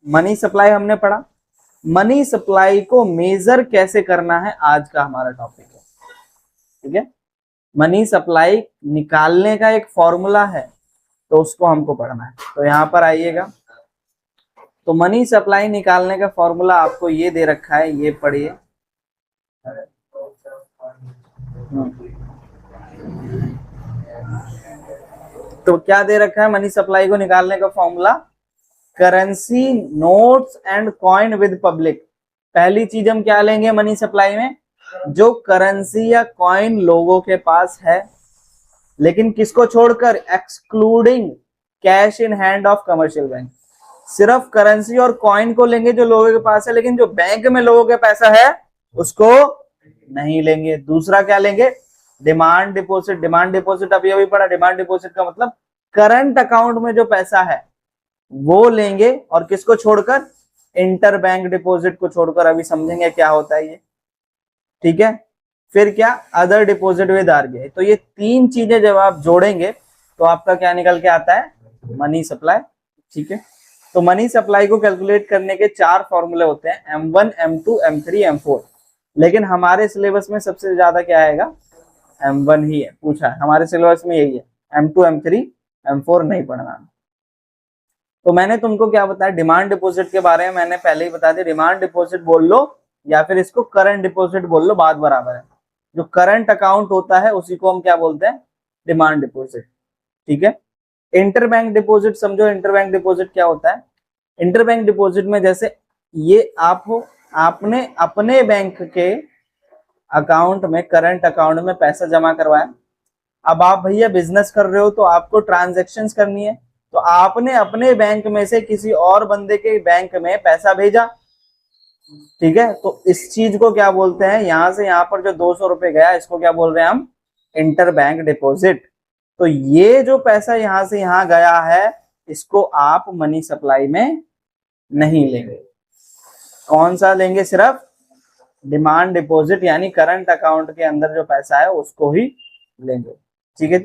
Money supply हमने पढ़ा। Money supply को मेजर कैसे करना है आज का हमारा टॉपिक है, ठीक है। मनी सप्लाई निकालने का एक फॉर्मूला है, तो उसको हमको पढ़ना है। तो यहां पर आइएगा, तो मनी सप्लाई निकालने का फॉर्मूला आपको ये दे रखा है, ये पढ़िए। तो क्या दे रखा है मनी सप्लाई को निकालने का formula? Currency notes and coin with public. पहली चीज हम क्या लेंगे मनी सप्लाई में? जो करेंसी या कॉइन लोगों के पास है, लेकिन किसको छोड़कर? Excluding cash in hand of commercial bank. सिर्फ करेंसी और कॉइन को लेंगे जो लोगों के पास है, लेकिन जो बैंक में लोगों के पैसा है उसको नहीं लेंगे। दूसरा क्या लेंगे? Demand deposit. डिमांड डिपॉजिट अभी पढ़ा। डिमांड डिपॉजिट का मतलब करंट अकाउंट में जो पैसा है वो लेंगे, और किसको छोड़कर? इंटर बैंक डिपॉजिट को छोड़कर। अभी समझेंगे क्या होता है ये, ठीक है। फिर क्या? Other deposit with RBI. तो ये तीन चीजें जब आप जोड़ेंगे तो आपका क्या निकल के आता है? मनी सप्लाई, ठीक है। तो मनी सप्लाई को कैलकुलेट करने के 4 फॉर्मूले होते हैं, M1, M2, M3, M4। लेकिन हमारे सिलेबस में सबसे ज्यादा क्या आएगा? M1 ही है, पूछा है हमारे सिलेबस में, यही है। M2, M3, M4 नहीं पढ़ना। तो मैंने तुमको क्या बताया डिमांड डिपॉजिट के बारे में? मैंने पहले ही बता दिया, डिमांड डिपॉजिट बोल लो या फिर इसको करंट डिपॉजिट बोल लो, बात बराबर है। जो करंट अकाउंट होता है उसी को हम क्या बोलते हैं? डिमांड डिपॉजिट, ठीक है। इंटरबैंक डिपॉजिट समझो। इंटरबैंक डिपॉजिट क्या होता है? इंटरबैंक डिपॉजिट में जैसे ये आप हो, आपने अपने बैंक के अकाउंट में, करंट अकाउंट में पैसा जमा करवाया। अब आप भैया बिजनेस कर रहे हो तो आपको ट्रांजैक्शंस करनी है, तो आपने अपने बैंक में से किसी और बंदे के बैंक में पैसा भेजा, ठीक है। तो इस चीज को क्या बोलते हैं? यहां से यहां पर जो 200 रुपए गया, इसको क्या बोल रहे हैं हम? Inter bank deposit. तो ये जो पैसा यहां से यहां गया है, इसको आप मनी सप्लाई में नहीं लेंगे। कौन सा लेंगे? सिर्फ डिमांड डिपॉजिट, यानी करंट अकाउंट के अंदर जो पैसा है उसको ही लेंगे, ठीक है।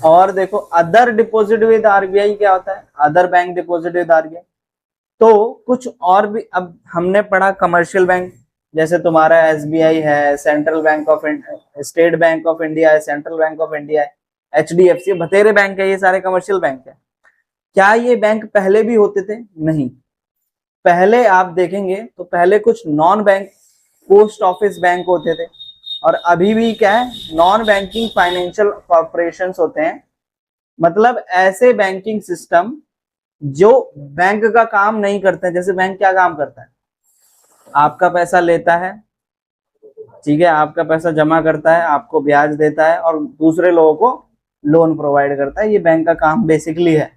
और देखो अदर डिपॉजिट विद आरबीआई क्या होता है? Other bank deposit with RBI. तो कुछ और भी अब हमने पढ़ा, कमर्शियल बैंक जैसे तुम्हारा एसबीआई है, central bank of state bank of India है, सेंट्रल बैंक ऑफ इंडिया है, एचडीएफसी, बतेरे बैंक है, ये सारे कमर्शियल बैंक है। क्या ये बैंक पहले भी होते थे? नहीं। पहले आप देखेंगे तो पहले कुछ non bank post office bank होते थे, और अभी भी क्या है? नॉन बैंकिंग फाइनेंशियल कॉर्पोरेशंस होते हैं। मतलब ऐसे बैंकिंग सिस्टम जो बैंक का काम नहीं करते हैं। जैसे बैंक क्या काम करता है? आपका पैसा लेता है, ठीक है, आपका पैसा जमा करता है, आपको ब्याज देता है और दूसरे लोगों को लोन प्रोवाइड करता है। ये बैंक का काम बेसिकली है।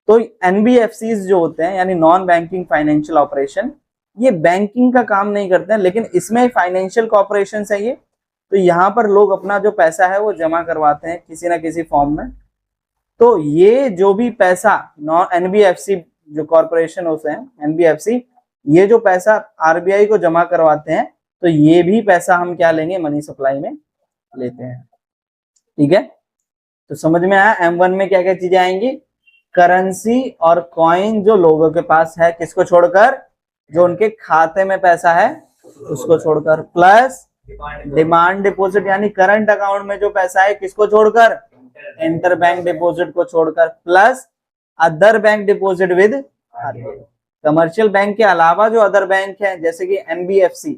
तो एनबीएफसीज जो होते हैं, यानी नॉन बैंकिंग फाइनेंशियल ऑपरेशन, ये बैंकिंग का काम नहीं करते हैं, लेकिन इसमें फाइनेंशियल कॉर्पोरेशन है ये। तो यहाँ पर लोग अपना जो पैसा है वो जमा करवाते हैं किसी ना किसी फॉर्म में। तो ये जो भी पैसा नॉन एनबीएफसी जो कॉर्पोरेशन होते हैं, एनबीएफसी, ये जो पैसा आरबीआई को जमा करवाते हैं, तो ये भी पैसा हम क्या लेंगे? मनी सप्लाई में लेते हैं, ठीक है। तो समझ में आया M1 में क्या क्या चीजें आएंगी? करेंसी और कॉइन जो लोगों के पास है, किसको छोड़कर? जो उनके खाते में पैसा है उसको छोड़कर, प्लस डिमांड डिपॉजिट यानी करंट अकाउंट में जो पैसा है, किसको छोड़कर? इंटर बैंक डिपॉजिट को छोड़कर, plus other bank deposit with RBI. Commercial bank के अलावा जो अदर बैंक है जैसे कि एनबीएफसी,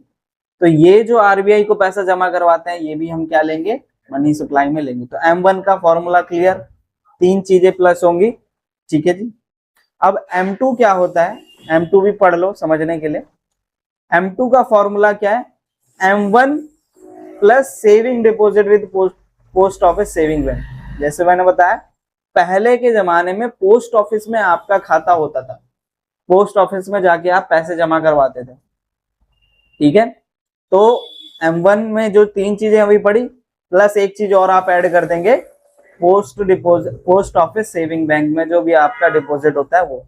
तो ये जो आरबीआई को पैसा जमा करवाते हैं, ये भी हम क्या लेंगे? मनी सप्लाई में लेंगे। तो M1 का फॉर्मूला क्लियर, 3 चीजें प्लस होंगी, ठीक है जी। अब M2 क्या होता है? M2 भी पढ़ लो समझने के लिए। M2 का फॉर्मूला क्या है? M1 plus saving deposit with post office saving bank. जैसे मैंने बताया, पहले के जमाने में पोस्ट ऑफिस में आपका खाता होता था, पोस्ट ऑफिस में जाके आप पैसे जमा करवाते थे, ठीक है। तो M1 में जो 3 चीजें अभी पढ़ी, प्लस एक चीज और आप ऐड कर देंगे, पोस्ट ऑफिस सेविंग बैंक में जो भी आपका डिपॉजिट होता है वो,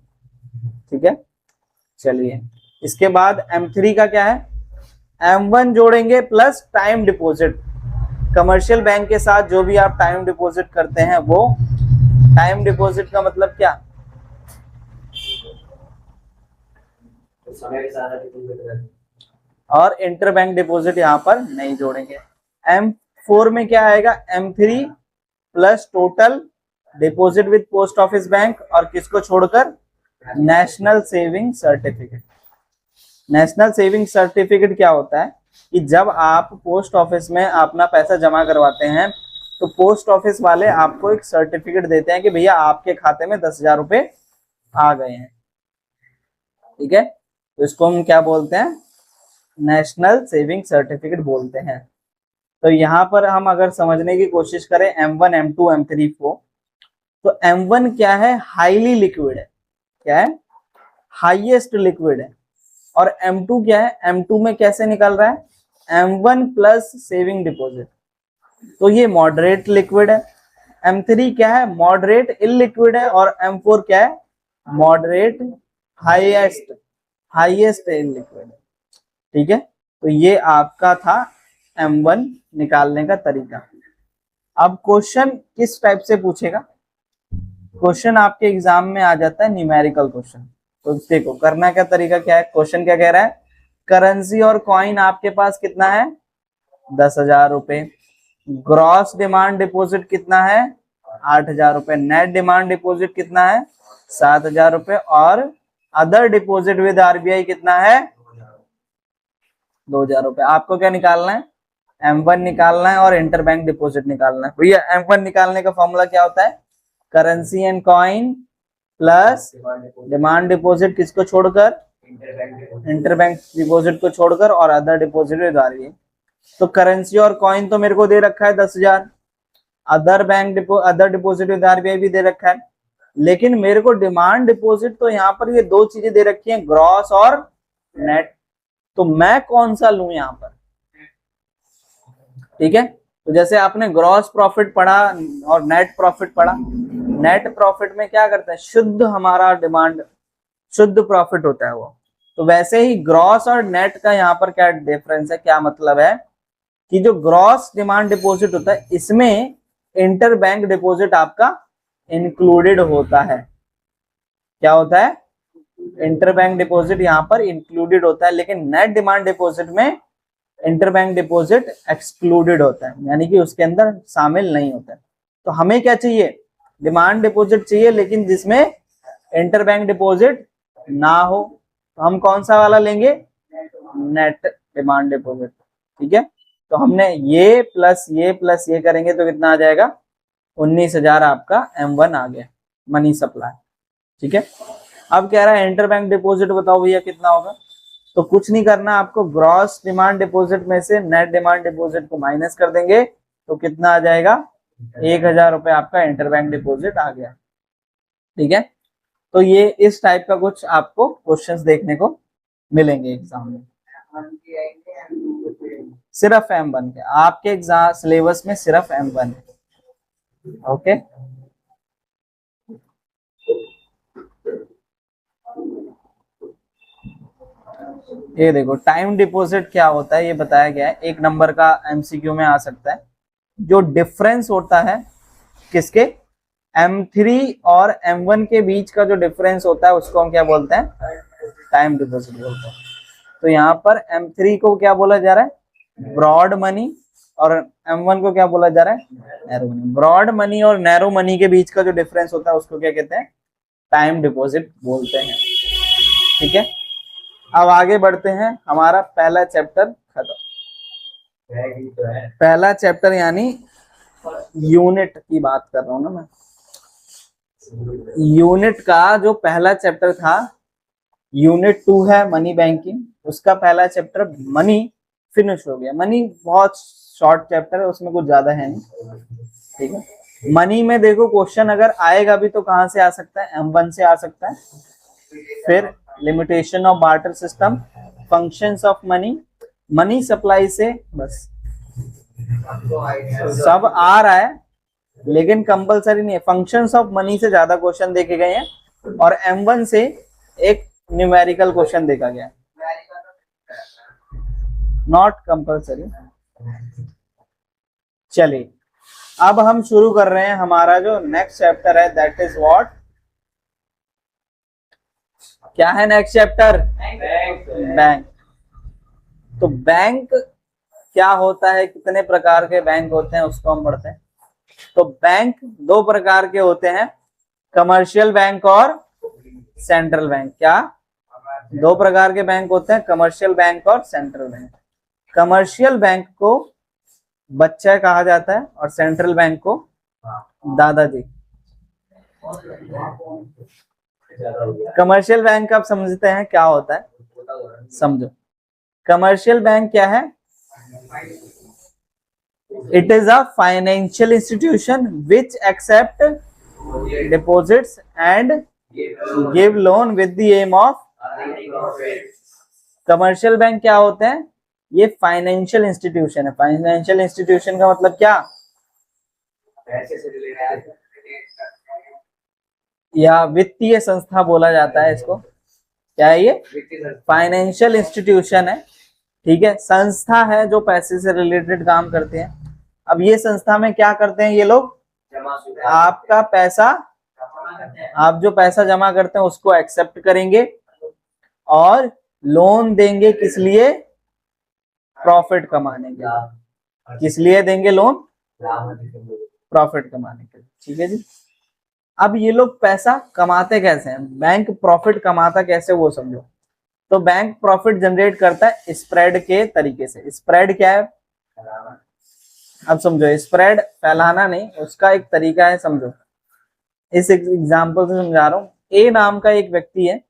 ठीक है। चलिए, इसके बाद M3 का क्या है? M1 जोड़ेंगे plus time deposit. Commercial bank के साथ जो भी आप टाइम डिपॉजिट करते हैं वो, टाइम डिपॉजिट का मतलब क्या? और इंटरबैंक डिपॉजिट यहाँ पर नहीं जोड़ेंगे। M4 में क्या आएगा, M3 plus total deposit with post office bank, और किसको छोड़कर, national saving certificate. National saving certificate क्या होता है कि जब आप पोस्ट ऑफिस में अपना पैसा जमा करवाते हैं तो पोस्ट ऑफिस वाले आपको एक सर्टिफिकेट देते हैं कि भैया आपके खाते में 10,000 रुपए आ गए हैं। ठीक है, तो इसको हम क्या बोलते हैं, नेशनल सेविंग सर्टिफिकेट बोलते हैं। तो यहाँ पर हम अगर समझने की कोशिश करें M1, M2, M3, 4, तो M1 क्या है, हाईली लिक्विड है। क्या है, हाईएस्ट लिक्विड है। और M2 क्या है, M2 में कैसे निकल रहा है, M1 प्लस सेविंग डिपॉजिट, तो ये मॉडरेट लिक्विड है। M3 क्या है, मॉडरेट इलिक्विड है। और M4 क्या है, मॉडरेट हाईएस्ट इलिक्विड है। ठीक है, तो ये आपका था M1 निकालने का तरीका। अब क्वेश्चन किस टाइप से पूछेगा, क्वेश्चन आपके एग्जाम में आ जाता है न्यूमेरिकल क्वेश्चन। तो देखो करना क्या तरीका क्या है, क्वेश्चन क्या कह रहा है, करेंसी और कॉइन आपके पास कितना है, 10,000 रुपए। ग्रॉस डिमांड डिपॉजिट कितना है, 8,000 रुपए। नेट डिमांड डिपॉजिट कितना है, 7,000 रुपए। और अदर डिपॉजिट विद RBI कितना है, 2,000 रुपए। आपको क्या निकालना है, M1 निकालना है और इंटरबैंक डिपॉजिट निकालना है। भैया M1 निकालने का फॉर्मूला क्या होता है, currency and coin plus demand deposit किसको छोड़कर, इंटरबैंक डिपॉजिट को छोड़कर, और अदर डिपॉजिट विद RBI। तो करेंसी और कॉइन तो मेरे को दे रखा है 10,000, अदर डिपॉजिट विद RBI भी दे रखा है, लेकिन मेरे को डिमांड डिपॉजिट तो यहाँ पर ये दो चीजें दे रखी हैं, ग्रॉस और नेट। तो मैं कौन सा लूं यहाँ पर, ठीक है। तो जैसे आपने ग्रॉस प्रॉफिट पढ़ा और नेट प्रॉफिट पढ़ा, नेट प्रॉफिट में क्या करते हैं, शुद्ध हमारा डिमांड शुद्ध प्रॉफिट होता है वो। तो वैसे ही ग्रॉस और नेट का यहाँ पर क्या डिफरेंस है, क्या मतलब है कि जो ग्रॉस डिमांड डिपॉजिट होता है इसमें इंटरबैंक डिपॉजिट आपका इंक्लूडेड होता है। क्या होता है, इंटरबैंक डिपॉजिट यहाँ पर इंक्लूडेड होता है, लेकिन नेट डिमांड डिपॉजिट में इंटरबैंक डिपॉजिट एक्सक्लूडेड होता है, यानी कि उसके अंदर शामिल नहीं होता है। तो हमें क्या चाहिए, डिमांड डिपॉजिट चाहिए लेकिन जिसमें इंटरबैंक डिपॉजिट ना हो। तो हम कौन सा वाला लेंगे, नेट डिमांड डिपॉजिट। ठीक है, तो हमने ये प्लस ये करेंगे तो कितना आ जाएगा, 19,000 आपका M1 आ गया, मनी सप्लाई। ठीक है, अब कह रहा है इंटरबैंक डिपॉजिट बताओ भैया कितना होगा। तो कुछ नहीं करना, आपको ग्रॉस डिमांड डिपॉजिट में से नेट डिमांड डिपॉजिट को माइनस कर देंगे तो कितना आ जाएगा, 1,000 रुपए आपका इंटरबैंक डिपॉजिट आ गया। ठीक है, तो ये इस टाइप का कुछ आपको क्वेश्चंस देखने को मिलेंगे एग्जाम में। सिर्फ M1 के आपके एग्जाम सिलेबस में सिर्फ M1 है। ओके, ये देखो टाइम डिपॉजिट क्या होता है ये बताया गया है, 1 नंबर का MCQ में आ सकता है। जो डिफरेंस होता है किसके, M3 और M1 के बीच का जो डिफरेंस होता है उसको हम क्या बोलते हैं, टाइम डिपॉजिट बोलते हैं। तो यहाँ पर M3 को क्या बोला जा रहा है, ब्रॉड मनी, और M1 को क्या बोला जा रहा है, नैरो मनी। ब्रॉड मनी और नैरो मनी के बीच का जो डिफरेंस होता है उसको क्या कहते हैं, टाइम डिपॉजिट बोलते हैं। ठीक है, अब आगे बढ़ते हैं, हमारा पहला चैप्टर खत्म। पहला चैप्टर यानी यूनिट की बात कर रहा हूं ना मैं, यूनिट का जो पहला चैप्टर था, यूनिट 2 है मनी बैंकिंग, उसका पहला चैप्टर मनी फिनिश हो गया। मनी बहुत शॉर्ट चैप्टर है, उसमें कुछ ज्यादा है नहीं। ठीक है, मनी में देखो क्वेश्चन अगर आएगा भी तो कहां से आ सकता है, M1 से आ सकता है, फिर limitation of barter system, functions of money, money supply से, बस सब आ रहा है लेकिन कंपलसरी नहीं है। फंक्शंस ऑफ मनी से ज्यादा क्वेश्चन देखे गए हैं और M1 से एक न्यूमेरिकल क्वेश्चन देखा गया है, नॉट कंपलसरी। चलिए अब हम शुरू कर रहे हैं हमारा जो नेक्स्ट चैप्टर है, दैट इज व्हाट, क्या है नेक्स्ट चैप्टर, बैंक। तो बैंक क्या होता है, कितने प्रकार के बैंक होते हैं उसको हम पढ़ते हैं। तो बैंक दो प्रकार के होते हैं, कमर्शियल बैंक और सेंट्रल बैंक। क्या दो प्रकार के बैंक होते हैं, कमर्शियल बैंक और सेंट्रल बैंक। कमर्शियल बैंक को बच्चा कहा जाता है और सेंट्रल बैंक को दादाजी। कमर्शियल बैंक आप समझते हैं क्या होता है, समझो। कमर्शियल बैंक क्या है? It is a financial institution which accept deposits and give loan with the aim of. Commercial bank क्या होते हैं? ये फाइनेंशियल इंस्टीट्यूशन है। फाइनेंशियल इंस्टीट्यूशन का मतलब क्या? या वित्तीय संस्था बोला जाता है इसको। क्या है ये? फाइनेंशियल इंस्टीट्यूशन है, ठीक है, संस्था है जो पैसे से रिलेटेड काम करते हैं। अब ये संस्था में क्या करते हैं ये लोग? आपका पैसा, आप जो पैसा जमा करते हैं उसको एक्सेप्ट करेंगे और लोन देंगे। किस लिए? प्रॉफिट कमाने के लिए। किस लिए देंगे लोन? प्रॉफिट कमाने के लिए, ठीक है जी। अब ये लोग पैसा कमाते कैसे हैं, बैंक प्रॉफिट कमाता कैसे, वो समझो। तो बैंक प्रॉफिट जनरेट करता है स्प्रेड के तरीके से। स्प्रेड क्या है? अब समझो, स्प्रेड फैलाना नहीं, उसका एक तरीका है, समझो। इस एग्जांपल से समझा रहा हूं। ए नाम का एक व्यक्ति है,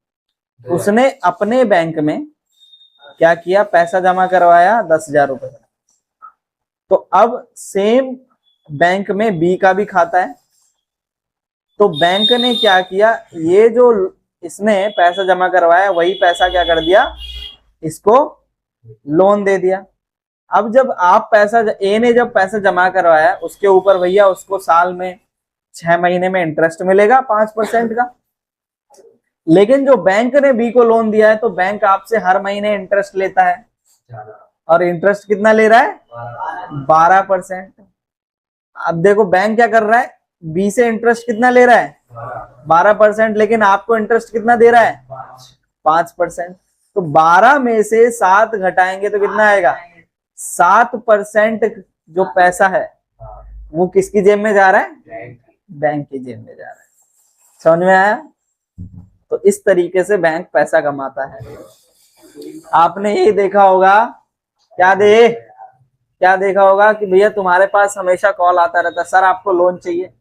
उसने अपने बैंक में क्या किया, पैसा जमा करवाया 10,000 रुपए। तो अब सेम बैंक में बी का भी खाता है। तो बैंक ने क्या किया, ये जो इसने पैसा जमा करवाया वही पैसा क्या कर दिया, इसको लोन दे दिया। अब जब आप पैसा, ए ने जब पैसा जमा करवाया उसके ऊपर भैया उसको साल में 6 महीने में इंटरेस्ट मिलेगा 5% का। लेकिन जो बैंक ने बी को लोन दिया है तो बैंक आपसे हर महीने इंटरेस्ट लेता है, और इंटरेस्ट कितना ले रहा है? 12%। अब देखो बैंक क्या कर रहा है, बी से इंटरेस्ट कितना ले रहा है? 12%, लेकिन आपको इंटरेस्ट कितना दे रहा है? 5%। तो 12 में से 7 घटाएंगे तो कितना आएगा? 7% जो पैसा है वो किसकी जेब में जा रहा है? बैंक की जेब में जा रहा है। समझ में आया? तो इस तरीके से बैंक पैसा कमाता है। आपने यही देखा होगा, क्या देखा होगा कि भैया तुम्हारे पास हमेशा कॉल आता रहता, सर आपको लोन चाहिए,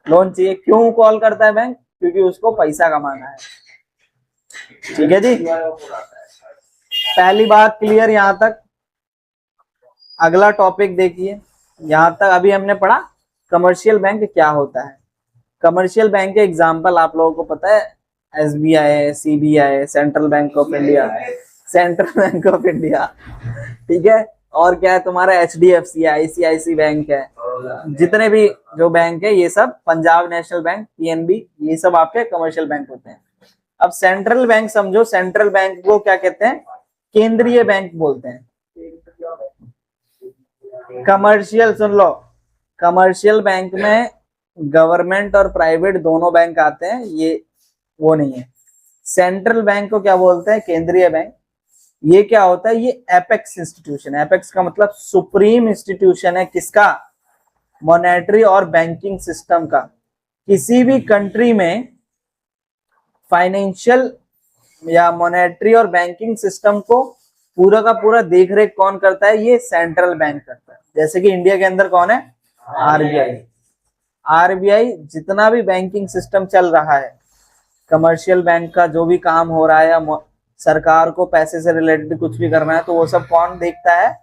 लोन चाहिए। क्यों कॉल करता है बैंक? क्योंकि उसको पैसा कमाना है, ठीक है जी। पहली बात क्लियर यहां तक। अगला टॉपिक देखिए, यहां तक अभी हमने पढ़ा कमर्शियल बैंक क्या होता है। कमर्शियल बैंक के एग्जांपल आप लोगों को पता है, SBI, CBI, central bank of India, ठीक है। और क्या है तुम्हारा? HDFC, ICICI बैंक है। जितने भी जो बैंक है ये सब, पंजाब नेशनल बैंक, PNB, ये सब आपके कमर्शियल बैंक होते हैं। अब सेंट्रल बैंक समझो, सेंट्रल बैंक को क्या कहते हैं? केंद्रीय बैंक बोलते हैं। कमर्शियल सुन लो, कमर्शियल बैंक में गवर्नमेंट और प्राइवेट दोनों बैंक आते हैं, ये वो नहीं है। सेंट्रल बैंक को क्या बोलते हैं? केंद्रीय बैंक। ये क्या होता है? ये एपेक्स इंस्टीट्यूशन है। एपेक्स का मतलब सुप्रीम इंस्टीट्यूशन है, किसका? मॉनेटरी और बैंकिंग सिस्टम का। किसी भी कंट्री में फाइनेंशियल या मॉनेटरी और बैंकिंग सिस्टम को पूरा का पूरा देख रेख कौन करता है? ये सेंट्रल बैंक करता है। जैसे कि इंडिया के अंदर कौन है? RBI। RBI जितना भी बैंकिंग सिस्टम चल रहा है, कमर्शियल बैंक का जो भी काम हो रहा है, या सरकार को पैसे से रिलेटेड कुछ भी करना है, तो वो सब कौन देखता है?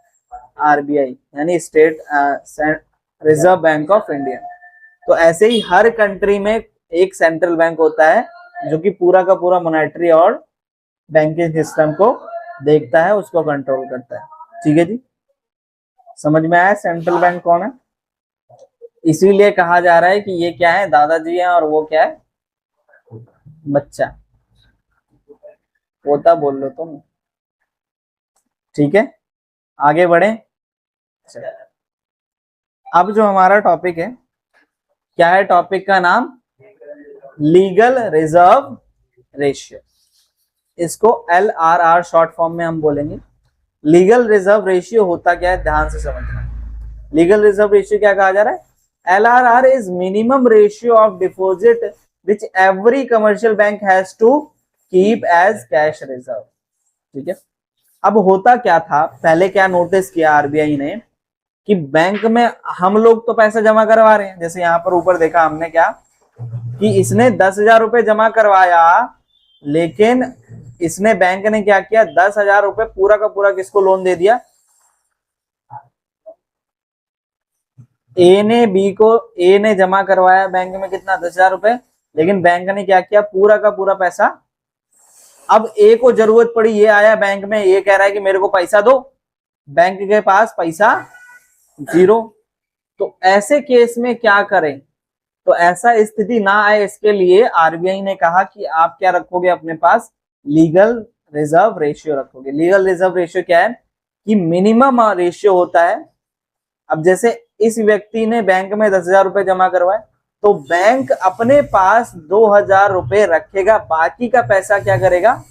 RBI, यानी state reserve bank of India. तो ऐसे ही हर कंट्री में एक सेंट्रल बैंक होता है जो कि पूरा का पूरा मॉनेटरी और बैंकिंग सिस्टम को देखता है, उसको कंट्रोल करता है, ठीक है जी। समझ में आया सेंट्रल बैंक कौन है? इसीलिए कहा जा रहा है कि ये क्या है? दादाजी हैं, और वो क्या है? बच्चा। पोता बोल लो तुम, ठीक है। आगे बढ़े। अब जो हमारा टॉपिक है, क्या है टॉपिक का नाम? Legal reserve ratio. इसको LRR शॉर्ट फॉर्म में हम बोलेंगे। लीगल रिजर्व रेशियो होता क्या है, ध्यान से समझना। लीगल रिजर्व रेशियो क्या कहा जा रहा है, LRR is minimum ratio of deposit which every commercial bank has to keep as cash reserve. ठीक है, अब होता क्या था, पहले क्या नोटिस किया आरबीआई ने कि बैंक में हम लोग तो पैसा जमा करवा रहे हैं, जैसे यहां पर ऊपर देखा हमने क्या कि इसने 10,000 रुपए जमा करवाया, लेकिन इसने बैंक ने क्या किया, 10,000 रुपए पूरा का पूरा किसको लोन दे दिया, ए ने जमा करवाया बैंक में कितना, 10,000 रुपए, लेकिन बैंक ने क्या किया, पूरा का पूरा पैसा, अब ए को जरूरत पड़ी, ये आया बैंक में, ये कह रहा है कि मेरे को पैसा दो, बैंक के पास पैसा जीरो। तो ऐसे केस में क्या करें, तो ऐसा स्थिति ना आए इसके लिए आरबीआई ने कहा कि आप क्या रखोगे अपने पास, लीगल रिजर्व रेशियो रखोगे। लीगल रिजर्व रेशियो क्या है कि मिनिमम रेशियो होता है। अब जैसे इस व्यक्ति ने बैंक में 10,000 रुपए जमा करवाए, तो बैंक अपने पास 2,000 रुपए रखेगा, बाकी का पैसा क्या करेगा,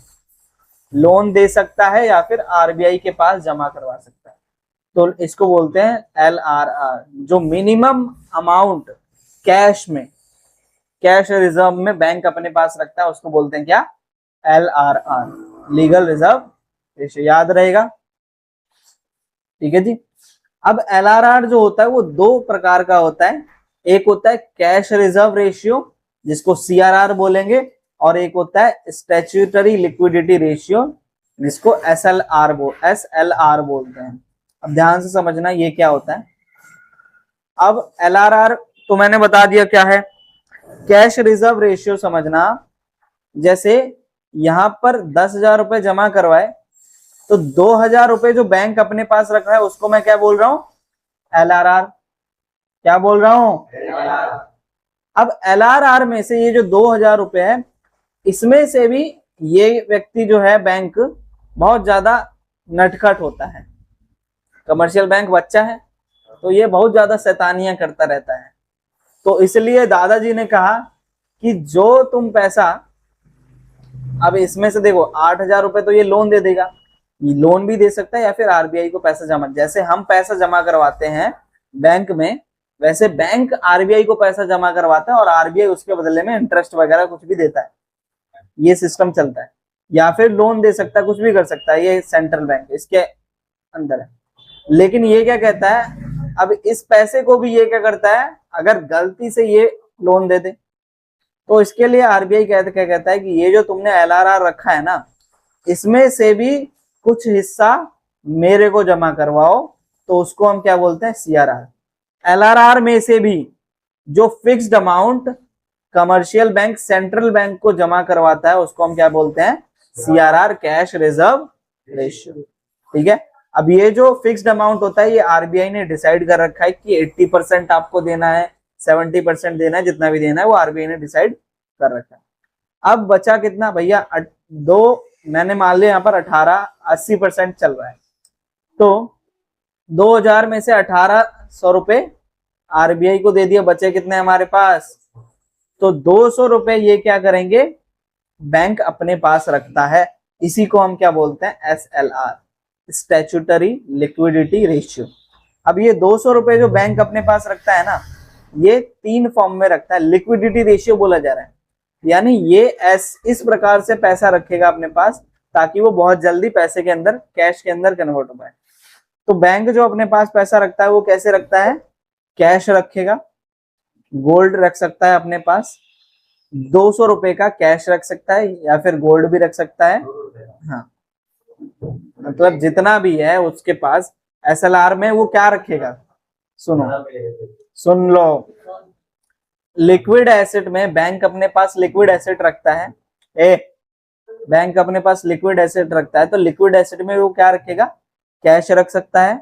लोन दे सकता है या फिर आरबीआई के पास जमा करवा सकता है। तो इसको बोलते हैं LRR, जो मिनिमम अमाउंट कैश में, कैश रिजर्व में बैंक अपने पास रखता है, उसको बोलते हैं क्या, LRR, लीगल रिजर्व रेशियो, याद रहेगा। ठीक है जी। अब LRR जो होता है वो दो प्रकार का होता है, एक होता है कैश रिजर्व रेशियो जिसको CRR बोलेंगे, और एक होता है स्टैट्यूटरी लिक्विडिटी रेशियो जिसको SLR बोलते हैं। अब ध्यान से समझना ये क्या होता है। अब LRR तो मैंने बता दिया क्या है, कैश रिजर्व रेशियो समझना, जैसे यहां पर 10,000 रुपए जमा करवाए, तो 2,000 रुपए जो बैंक अपने पास रख रहा है उसको मैं क्या बोल रहा हूं, LRR। क्या बोल रहा हूं, अब LRR में से ये जो 2,000 रुपए है, इसमें से भी ये व्यक्ति जो है बैंक बहुत ज्यादा नटखट होता है, कमर्शियल बैंक बच्चा है, तो ये बहुत ज्यादा शैतानियां करता रहता है। तो इसलिए दादाजी ने कहा कि जो तुम पैसा, अब इसमें से देखो 8,000 रुपए तो ये लोन दे देगा, ये लोन भी दे सकता है या फिर आरबीआई को पैसा जमा, जैसे हम पैसा जमा करवाते हैं बैंक में, वैसे बैंक आरबीआई को पैसा जमा करवाता है और आरबीआई उसके बदले में इंटरेस्ट वगैरह कुछ भी देता है, ये सिस्टम चलता है। या फिर लोन दे सकता है, कुछ भी कर सकता है, ये सेंट्रल बैंक इसके अंदर है। लेकिन ये क्या कहता है, अब इस पैसे को भी ये क्या करता है, अगर गलती से ये लोन दे दे, तो इसके लिए आरबीआई क्या कहता है कि ये जो तुमने LRR रखा है ना, इसमें से भी कुछ हिस्सा मेरे को जमा करवाओ, तो उसको हम क्या बोलते हैं, CRR। LRR में से भी जो fixed amount commercial bank central bank को जमा करवाता है उसको हम क्या बोलते हैं, CRR, कैश रिजर्व रेशियो। ठीक है, अब ये जो फिक्स्ड अमाउंट होता है ये आरबीआई ने डिसाइड कर रखा है कि 80% आपको देना है, 70% देना है, जितना भी देना है वो आरबीआई ने डिसाइड कर रखा है। अब बचा कितना भैया, मैंने मान लिया यहाँ पर 80% चल रहा है, तो 2,000 में से 1,800 रुपए आरबीआई को दे दिया, बचे कितने हमारे पास, तो 200 रुपए ये क्या करेंगे, बैंक अपने पास रखता है, इसी को हम क्या बोलते हैं, SLR, स्टैट्यूटरी लिक्विडिटी रेशियो। अब ये 200 रुपए जो बैंक अपने पास रखता है ना, ये 3 फॉर्म में रखता है, लिक्विडिटी रेशियो बोला जा रहा है, यानी ये इस प्रकार से पैसा रखेगा अपने पास ताकि वो बहुत जल्दी पैसे के अंदर, कैश के अंदर कन्वर्ट हो पाए। तो बैंक जो अपने पास पैसा रखता है वो कैसे रखता है, कैश रखेगा, गोल्ड रख सकता है अपने पास, 200 रुपए का कैश रख सकता है या फिर गोल्ड भी रख सकता है। हाँ, मतलब जितना भी है उसके पास SLR में वो क्या रखेगा, सुन लो, लिक्विड एसेट में बैंक अपने पास लिक्विड एसेट रखता है, बैंक अपने पास लिक्विड एसेट रखता है, तो लिक्विड एसेट में वो क्या रखेगा, कैश रख सकता है,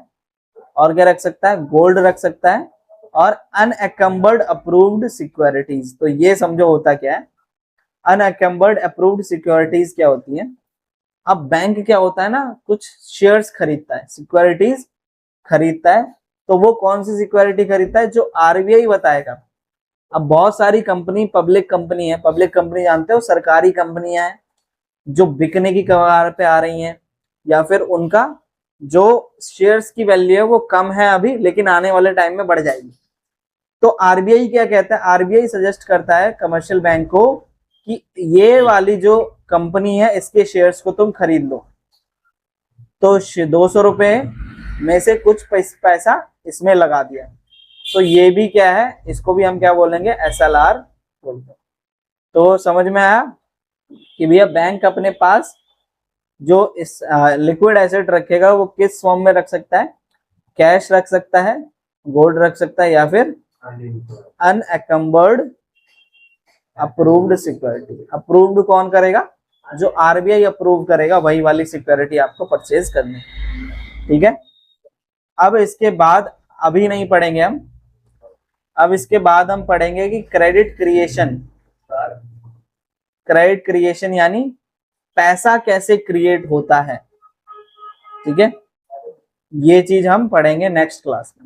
और क्या रख सकता है, गोल्ड रख सकता है, और अनएकम्बर्ड अप्रूव्ड सिक्योरिटीज। तो ये समझो होता क्या है, अनएकम्बर्ड अप्रूव्ड सिक्योरिटीज क्या होती है। अब बैंक क्या होता है ना, कुछ शेयर्स खरीदता है, सिक्योरिटीज खरीदता है, तो वो कौन सी सिक्योरिटी खरीदता है, जो आरबीआई बताएगा। अब बहुत सारी कंपनी पब्लिक कंपनी है, पब्लिक कंपनी जानते हो सरकारी कंपनियां हैं, जो बिकने की कगार पे आ रही हैं, या फिर उनका जो शेयर्स की वैल्यू है वो कम है अभी, लेकिन आने वाले टाइम में बढ़ जाएगी। तो आरबीआई क्या कहता है, आरबीआई सजेस्ट करता है कमर्शियल बैंक को कि ये वाली जो कंपनी है इसके शेयर्स को तुम खरीद लो। तो 200 रुपए में से कुछ पैसा इसमें लगा दिया, तो ये भी क्या है, इसको भी हम क्या बोलेंगे, एसएलआर बोलते हैं। तो समझ में आया कि भैया बैंक अपने पास जो इस लिक्विड एसेट रखेगा वो किस फॉर्म में रख सकता है, कैश रख सकता है, गोल्ड रख सकता है, या फिर अनएकम्बर्ड अप्रूव्ड सिक्योरिटी। अप्रूव्ड कौन करेगा, जो आरबीआई अप्रूव करेगा वही वाली सिक्योरिटी आपको परचेज करनी, ठीक है। अब इसके बाद, अभी नहीं पढ़ेंगे हम, अब इसके बाद हम पढ़ेंगे कि क्रेडिट क्रिएशन। क्रेडिट क्रिएशन यानी पैसा कैसे क्रिएट होता है, ठीक है। ये चीज हम पढ़ेंगे नेक्स्ट क्लास में।